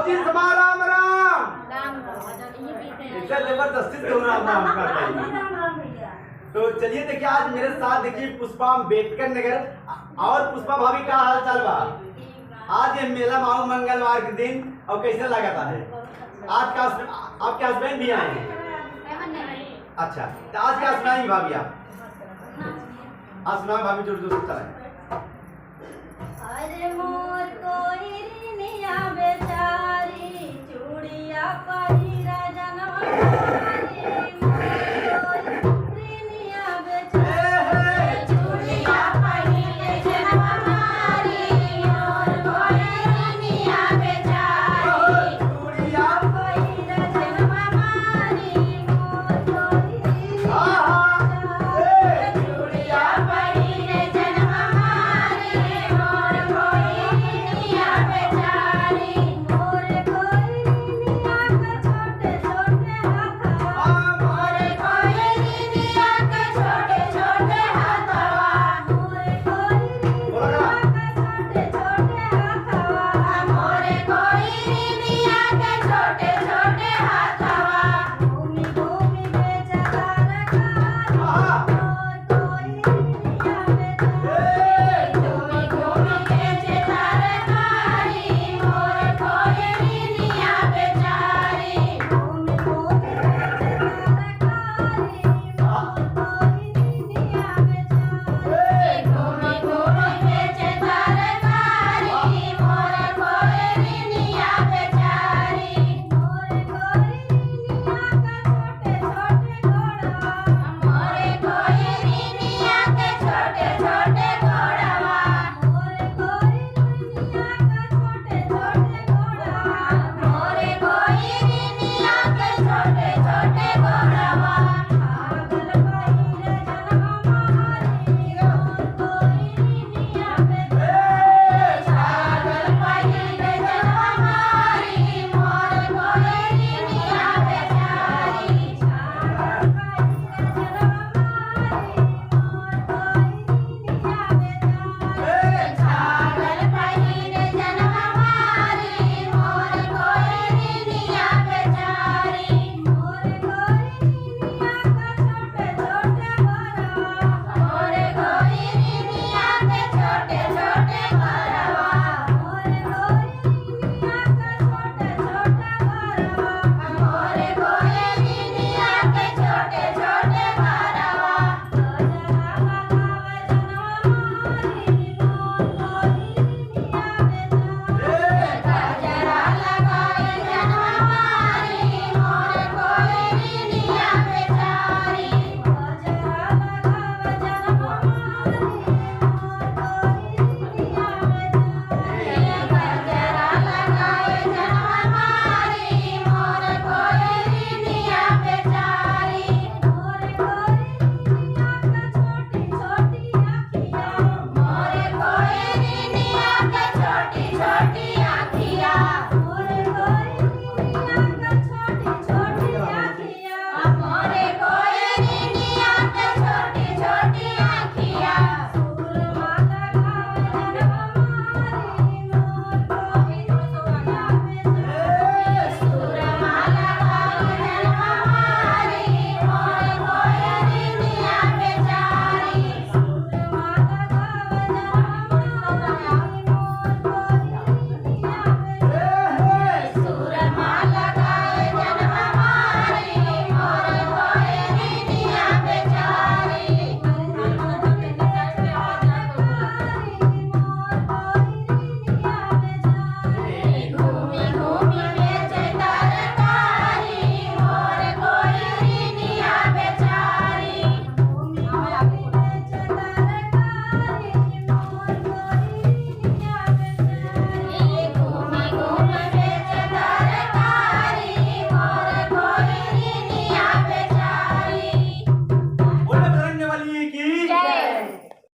भौजी समा राम राम। राम राम। इतना जबरदस्ती क्यों राम राम करता है? तो चलिए देखिए आज मेरे साथ देखिए पुष्पा अम्बेडकर नगर और पुष्पा भाभी का हाल चाल बा। आज ये मेला माऊ मंगलवार के दिन और कैसे लगा था? आज का आपके हस्बैंड भी आए हैं? अच्छा तो आज क्या सुनाएंगी भाभी आप? आज सुनाओ भाभी, जोर जोर से चलाएं। अरे मोर कोई रिनिया बेचारी चूड़िया पहिरा जनवारी, मोर कोई रिनिया बेचारी चूड़िया पहिरे जनवारी, मोर कोई रिनिया बेचारी चूड़िया पहिरा जनवारी, मोर कोई चूड़िया पहिरे जनवारी, मोर कोई रिनिया बेचारी, मोर कोई रिनिया के छोटे छोटे हाथवा, मोर कोई रिनिया के छोटे छोटे हाथवा, मोर कोई रिनिया के छोटे छोटे हाथवा, मोर कोई रिनिया